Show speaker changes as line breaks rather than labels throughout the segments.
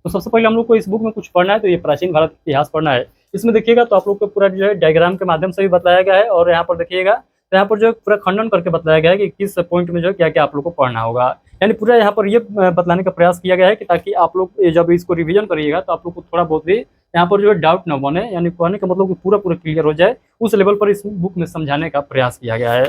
तो सबसे पहले हम लोग को इस बुक में कुछ पढ़ना है, तो ये प्राचीन भारत इतिहास पढ़ना है। इसमें देखिएगा तो आप लोग को पूरा जो है डायग्राम के माध्यम से भी बताया गया है, और यहाँ पर देखिएगा तो यहाँ पर जो है पूरा खंडन करके बताया गया है कि किस पॉइंट में जो है क्या क्या आप लोग को पढ़ना होगा। यानी पूरा यहाँ पर ये बतलाने का प्रयास किया गया है कि ताकि आप लोग जब इसको रिवीजन करिएगा तो आप लोग को थोड़ा बहुत भी यहाँ पर जो है डाउट न बने, यानी कहने का मतलब कि पूरा पूरा क्लियर हो जाए, उस लेवल पर इस बुक में समझाने का प्रयास किया गया है।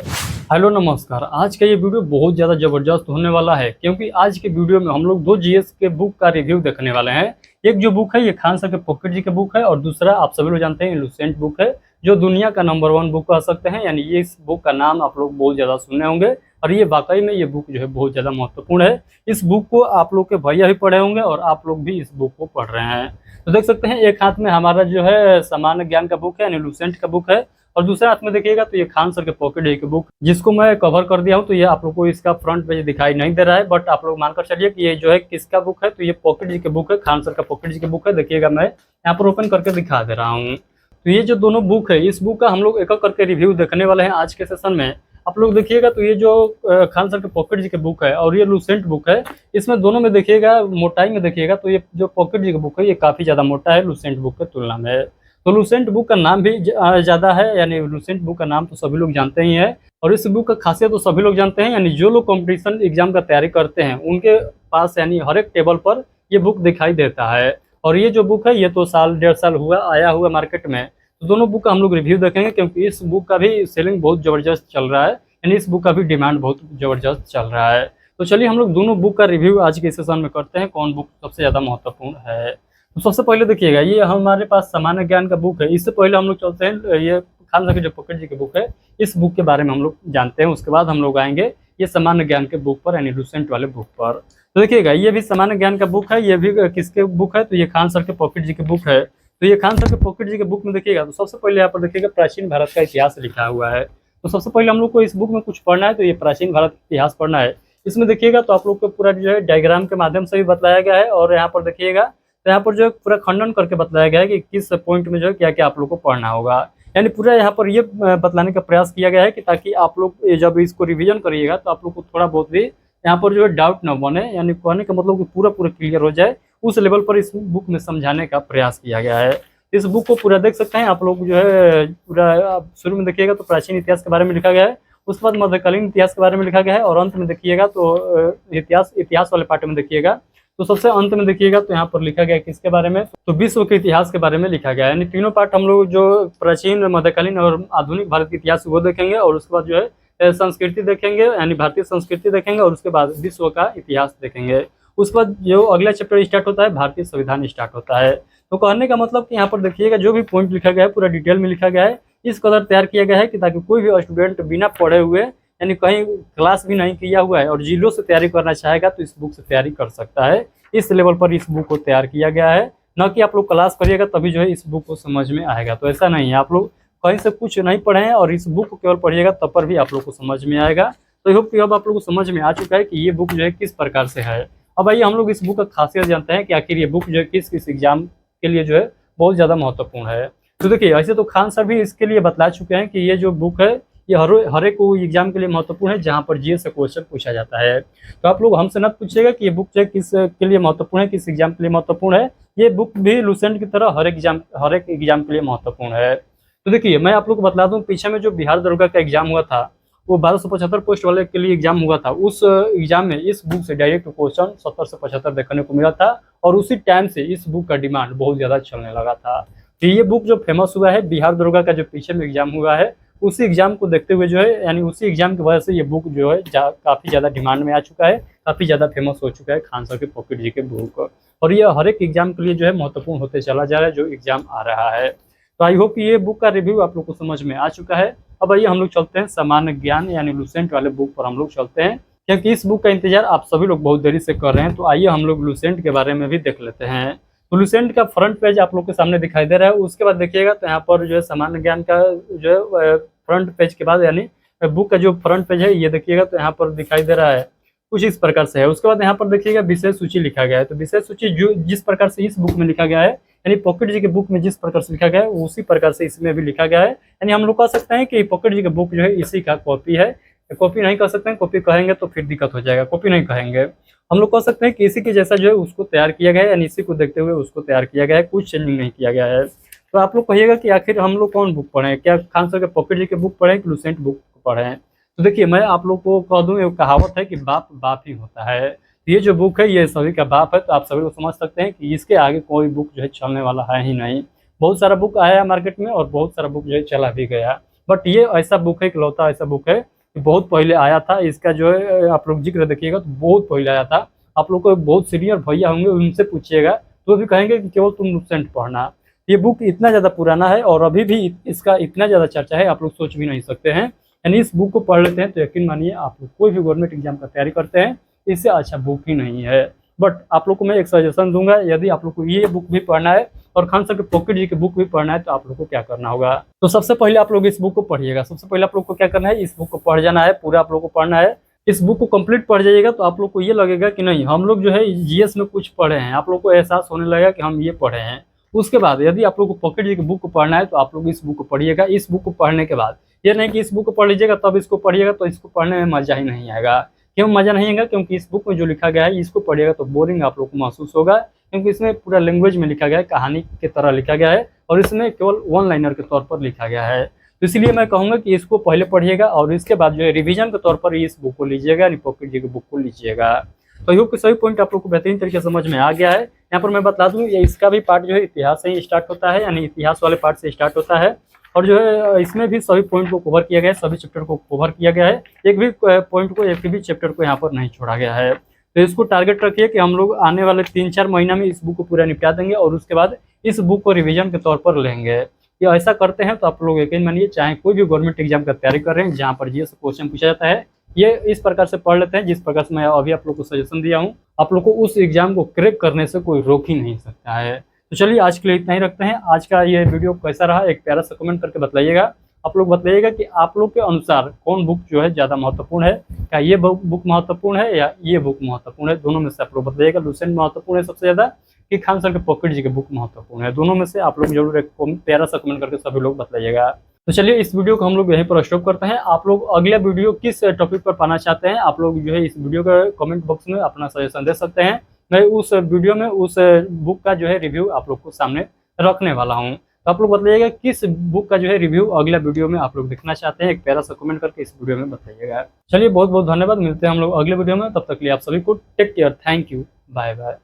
हेलो नमस्कार, आज का ये वीडियो बहुत ज़्यादा ज़बरदस्त होने वाला है, क्योंकि आज के वीडियो में हम लोग दो जीएस के बुक का रिव्यू देखने वाले हैं। एक जो बुक है ये खान सर के पॉकेट जी के बुक है, और दूसरा आप सभी लोग जानते हैं लुसेंट बुक है, जो दुनिया का नंबर 1 बुक कह सकते हैं। यानी ये इस बुक का नाम आप लोग बहुत ज़्यादा सुने होंगे, और ये वाकई में ये बुक जो है बहुत ज़्यादा महत्वपूर्ण है। इस बुक को आप लोग के भैया भी पढ़े होंगे और आप लोग भी इस बुक को पढ़ रहे हैं। तो देख सकते हैं एक हाथ में हमारा जो है सामान्य ज्ञान का बुक है, यानी लुसेंट का बुक है, और दूसरे हाथ में देखिएगा तो ये खान सर के पॉकेट जी की बुक, जिसको मैं कवर कर दिया हूँ। तो ये आप लोग को इसका फ्रंट पेज दिखाई नहीं दे रहा है, बट आप लोग मानकर चलिए कि ये जो है किसका बुक है, तो ये पॉकेट जी की बुक है, खान सर का पॉकेट जी की बुक है। देखिएगा मैं यहाँ पर ओपन करके दिखा दे रहा हूँ। तो ये जो दोनों बुक है, इस बुक का हम लोग एक एक करके रिव्यू देखने वाले हैं आज के सेशन में। आप लोग देखिएगा तो ये जो खान सर के पॉकेट जी की बुक है और ये लुसेंट बुक है, इसमें दोनों में देखिएगा मोटाई में देखिएगा तो ये जो पॉकेट जी की बुक है ये काफ़ी ज़्यादा मोटा है लुसेंट बुक की तुलना में। तो लुसेंट बुक का नाम भी ज़्यादा है, यानी लुसेंट बुक का नाम तो सभी लोग जानते ही हैं, और इस बुक का खासियत तो सभी लोग जानते हैं। यानी जो लोग कंपटीशन एग्जाम का तैयारी करते हैं उनके पास यानी हर एक टेबल पर ये बुक दिखाई देता है। और ये जो बुक है ये तो साल डेढ़ साल हुआ आया हुआ मार्केट में। तो दोनों बुक का हम लोग रिव्यू देखेंगे, क्योंकि इस बुक का भी सेलिंग बहुत ज़बरदस्त चल रहा है, यानी इस बुक का भी डिमांड बहुत ज़बरदस्त चल रहा है। तो चलिए हम लोग दोनों बुक का रिव्यू आज के सेशन में करते हैं, कौन बुक सबसे ज़्यादा महत्वपूर्ण है। तो सबसे पहले देखिएगा ये हमारे पास सामान्य ज्ञान का बुक है। इससे पहले हम लोग चलते हैं ये खान सर के जो पॉकेट जी की बुक है, इस बुक के बारे में हम लोग जानते हैं। उसके बाद हम लोग आएंगे ये सामान्य ज्ञान के बुक पर, यानी लुसेंट वाले बुक पर। तो देखिएगा ये भी सामान्य ज्ञान का बुक है, ये भी किसके बुक है, तो ये खान सर के पॉकेट जी की बुक है। तो ये खान सर के पॉकेट जी के बुक में देखिएगा तो सबसे पहले यहाँ पर देखिएगा प्राचीन भारत का इतिहास लिखा हुआ है। तो सबसे पहले हम लोग को इस बुक में कुछ पढ़ना है, तो ये प्राचीन भारत इतिहास पढ़ना है। इसमें देखिएगा तो आप लोग को पूरा जो है डायग्राम के माध्यम से भी बताया गया है, और यहाँ पर देखिएगा तो यहाँ पर जो है पूरा खंडन करके बताया गया है कि किस पॉइंट में जो है क्या क्या आप लोग को पढ़ना होगा। यानी पूरा यहाँ पर ये बतलाने का प्रयास किया गया है कि ताकि आप लोग जब इसको रिवीजन करिएगा तो आप लोग को थोड़ा बहुत भी यहाँ पर जो है डाउट न बने, यानी कहने का मतलब कि पूरा पूरा क्लियर हो जाए, उस लेवल पर इस बुक में समझाने का प्रयास किया गया है। इस बुक को पूरा देख सकते हैं आप लोग जो है पूरा शुरू में देखिएगा तो प्राचीन इतिहास के बारे में लिखा गया है, उसके बाद मध्यकालीन इतिहास के बारे में लिखा गया है, और अंत में देखिएगा तो इतिहास वाले पार्ट में देखिएगा तो सबसे अंत में देखिएगा तो यहाँ पर लिखा गया है किसके बारे में, तो विश्व के इतिहास के बारे में लिखा गया है। यानी तीनों पार्ट हम लोग जो प्राचीन, मध्यकालीन और आधुनिक भारत के इतिहास वो देखेंगे, और उसके बाद जो है संस्कृति देखेंगे, यानी भारतीय संस्कृति देखेंगे, और उसके बाद विश्व का इतिहास देखेंगे। उसके बाद जो अगला चैप्टर स्टार्ट होता है भारतीय संविधान स्टार्ट होता है। तो कहने का मतलब कि यहाँ पर देखिएगा जो भी पॉइंट लिखा गया है पूरा डिटेल में लिखा गया है, इस कदर तैयार किया गया है कि ताकि कोई भी स्टूडेंट बिना पढ़े हुए, यानी कहीं क्लास भी नहीं किया हुआ है और जीरो से तैयारी करना चाहेगा तो इस बुक से तैयारी कर सकता है। इस लेवल पर इस बुक को तैयार किया गया है, न कि आप लोग क्लास करिएगा तभी जो है इस बुक को समझ में आएगा। तो ऐसा नहीं है, आप लोग कहीं से कुछ नहीं पढ़े हैं और इस बुक को केवल पढ़िएगा तब पर भी आप लोग को समझ में आएगा। तो आई होप कि अब आप लोग को समझ में आ चुका है कि ये बुक जो है किस प्रकार से है। अब आइए हम लोग इस बुक का खासियत जानते हैं कि आखिर ये बुक जो है किस किस एग्जाम के लिए जो है बहुत ज़्यादा महत्वपूर्ण है। तो देखिए ऐसे तो खान सर भी इसके लिए बतला चुके हैं कि ये जो बुक है ये हर एक एग्जाम के लिए महत्वपूर्ण है जहाँ पर जीएस से क्वेश्चन पूछा जाता है। तो आप लोग हमसे न पूछिएगा कि ये बुक जो है किस के लिए महत्वपूर्ण है, किस एग्जाम के लिए महत्वपूर्ण है। ये बुक भी लुसेंट की तरह हर एक एग्जाम के लिए महत्वपूर्ण है। तो देखिए मैं आप लोग को बता दूं, पीछे में जो बिहार दरोगा का एग्जाम हुआ था वो 1275 पोस्ट वाले के लिए एग्जाम हुआ था। उस एग्जाम में इस बुक से डायरेक्ट क्वेश्चन 70 से 75 देखने को मिला था, और उसी टाइम से इस बुक का डिमांड बहुत ज़्यादा चलने लगा था। तो ये बुक जो फेमस हुआ है बिहार दरोगा का जो पीछे में एग्जाम हुआ है, उसी एग्जाम को देखते हुए जो है, यानी उसी एग्जाम की वजह से ये बुक जो है काफ़ी ज़्यादा डिमांड में आ चुका है, काफ़ी ज़्यादा फेमस हो चुका है खान सर के पॉकेट जी के बुक। और ये हर एक एग्जाम के लिए जो है महत्वपूर्ण होते चला जा रहा है जो एग्जाम आ रहा है। तो आई होप कि ये बुक का रिव्यू आप लोग को समझ में आ चुका है। अब आइए हम लोग चलते हैं सामान्य ज्ञान यानी लुसेंट वाले बुक पर हम लोग चलते हैं, क्योंकि इस बुक का इंतजार आप सभी लोग बहुत देरी से कर रहे हैं। तो आइए हम लोग लुसेंट के बारे में भी देख लेते हैं। तो लुसेंट का फ्रंट पेज आप लोग के सामने दिखाई दे रहा है। उसके बाद देखिएगा तो यहाँ पर जो है सामान्य ज्ञान का जो है फ्रंट पेज के बाद यानी बुक का जो फ्रंट पेज है ये देखिएगा तो यहाँ पर दिखाई दे रहा है कुछ इस प्रकार से है। उसके बाद यहाँ पर देखिएगा विशेष सूची लिखा गया है। तो विशेष सूची जो जिस प्रकार से इस बुक में लिखा गया है, यानी पॉकेट जी के बुक में जिस प्रकार से लिखा गया है उसी प्रकार से इसमें भी लिखा गया है। यानी हम लोग कह सकते हैं कि पॉकेट जी का बुक जो है इसी का कॉपी है, कॉपी नहीं कर सकते हैं, कॉपी कहेंगे तो फिर दिक्कत हो जाएगा, कॉपी नहीं कहेंगे। हम लोग कह सकते हैं कि इसी के जैसा जो है उसको तैयार किया गया है, यानी इसी को देखते हुए उसको तैयार किया गया है, कुछ चेंजिंग नहीं किया गया है। तो आप लोग कहिएगा कि आखिर हम लोग कौन बुक पढ़े हैं, क्या खान सर के पॉकेट जी के बुक पढ़े हैं कि लुसेंट बुक पढ़े हैं? तो देखिए, मैं आप लोग को कह दूं, एक कहावत है कि बाप बाप ही होता है। ये जो बुक है ये सभी का बाप है, तो आप सभी को समझ सकते हैं कि इसके आगे कोई बुक जो है चलने वाला है ही नहीं। बहुत सारा बुक आया है मार्केट में और बहुत सारा बुक जो है चला भी गया, बट ये ऐसा बुक है, इकलौता ऐसा बुक है कि बहुत पहले आया था। इसका जो है आप लोग जिक्र देखिएगा तो बहुत पहले आया था। आप लोग को बहुत सीनियर भैया होंगे, उनसे पूछिएगा तो भी कहेंगे कि केवल तुम लुसेंट पढ़ना। ये बुक इतना ज़्यादा पुराना है और अभी भी इसका इतना ज़्यादा चर्चा है, आप लोग सोच भी नहीं सकते हैं। यानी इस बुक को पढ़ लेते हैं तो यकीन मानिए आप लोग कोई भी गवर्नमेंट एग्जाम का तैयारी करते हैं, इससे अच्छा बुक ही नहीं है। बट आप लोग को मैं एक सजेशन दूंगा, यदि आप लोग को ये बुक भी पढ़ना है और खान सर के पॉकेट जी की बुक भी पढ़ना है तो आप लोग को क्या करना होगा। तो सबसे पहले आप लोग इस बुक को पढ़िएगा। सबसे पहले आप लोग को क्या करना है, इस बुक को पढ़ जाना है, पूरा आप लोग को पढ़ना है। इस बुक को कंप्लीट पढ़ जाइएगा तो आप लोग को ये लगेगा कि नहीं, हम लोग जो है जीएस में कुछ पढ़े हैं, आप लोग को एहसास होने लगेगा कि हम ये पढ़े हैं। उसके बाद यदि आप लोग को पॉकेट जी की बुक को पढ़ना है तो आप लोग इस बुक को पढ़िएगा। इस बुक को पढ़ने के बाद ये नहीं कि इस बुक को पढ़ लीजिएगा तब इसको पढ़िएगा, तो इसको पढ़ने में मजा ही नहीं आएगा। क्यों मजा नहीं आएगा? क्योंकि इस बुक में जो लिखा गया है इसको पढ़िएगा तो बोरिंग आप लोग को महसूस होगा, क्योंकि इसमें पूरा लैंग्वेज में लिखा गया है, कहानी के तरह लिखा गया है और इसमें केवल वन लाइनर के तौर पर लिखा गया है। तो इसलिए मैं कहूँगा कि इसको पहले पढ़िएगा और इसके बाद जो है रिवीजन के तौर पर इस बुक को लीजिएगा, यानी पॉकेट जी की बुक को लीजिएगा। तो आई होप कि सभी पॉइंट आप लोग को बेहतरीन तरीके से समझ में आ गया है। यहाँ पर मैं बता दूँ, ये इसका भी पार्ट जो है इतिहास से ही स्टार्ट होता है, यानी इतिहास वाले पार्ट से स्टार्ट होता है और जो है इसमें भी सभी पॉइंट को कवर किया गया है, सभी चैप्टर को कवर किया गया है। एक भी पॉइंट को, एक भी चैप्टर को यहाँ पर नहीं छोड़ा गया है। तो इसको टारगेट रखिए कि हम लोग आने वाले 3-4 महीना में इस बुक को पूरा निपटा देंगे और उसके बाद इस बुक को रिवीजन के तौर पर लेंगे। ये ऐसा करते हैं तो आप लोग यकीन मानिए, चाहे कोई भी गवर्नमेंट एग्जाम का तैयारी कर रहे हैं जहाँ पर जीएस से क्वेश्चन पूछा जाता है, ये इस प्रकार से पढ़ लेते हैं जिस प्रकार से मैं अभी आप लोग को सजेशन दिया हूँ, आप लोग को उस एग्जाम को क्रैक करने से कोई रोक ही नहीं सकता है। तो चलिए आज के लिए इतना ही रखते हैं। आज का ये वीडियो कैसा रहा एक प्यारा सा कमेंट करके बताइएगा। आप लोग बताइएगा कि आप लोग के अनुसार कौन बुक जो है ज़्यादा महत्वपूर्ण है, क्या ये बुक महत्वपूर्ण है या ये बुक महत्वपूर्ण है? दोनों में से आप लोग बताइएगा, लुसेंट महत्वपूर्ण है सबसे ज़्यादा कि खान सर के पॉकेट जी की बुक महत्वपूर्ण है? दोनों में से आप लोग जरूर एक प्यारा सा कमेंट करके सभी लोग बताइएगा। तो चलिए इस वीडियो को हम लोग यहीं पर स्टॉप करते हैं। आप लोग अगला वीडियो किस टॉपिक पर पाना चाहते हैं, आप लोग जो है इस वीडियो के कमेंट बॉक्स में अपना सजेशन दे सकते हैं। मैं उस वीडियो में उस बुक का जो है रिव्यू आप लोग को सामने रखने वाला हूँ। तो आप लोग बताइएगा किस बुक का जो है रिव्यू अगला वीडियो में आप लोग देखना चाहते हैं, एक प्यारा सा कमेंट करके इस वीडियो में बताइएगा। चलिए बहुत बहुत धन्यवाद, मिलते हैं हम लोग अगले वीडियो में। तब तक के लिए आप सभी को take care, thank you, bye bye.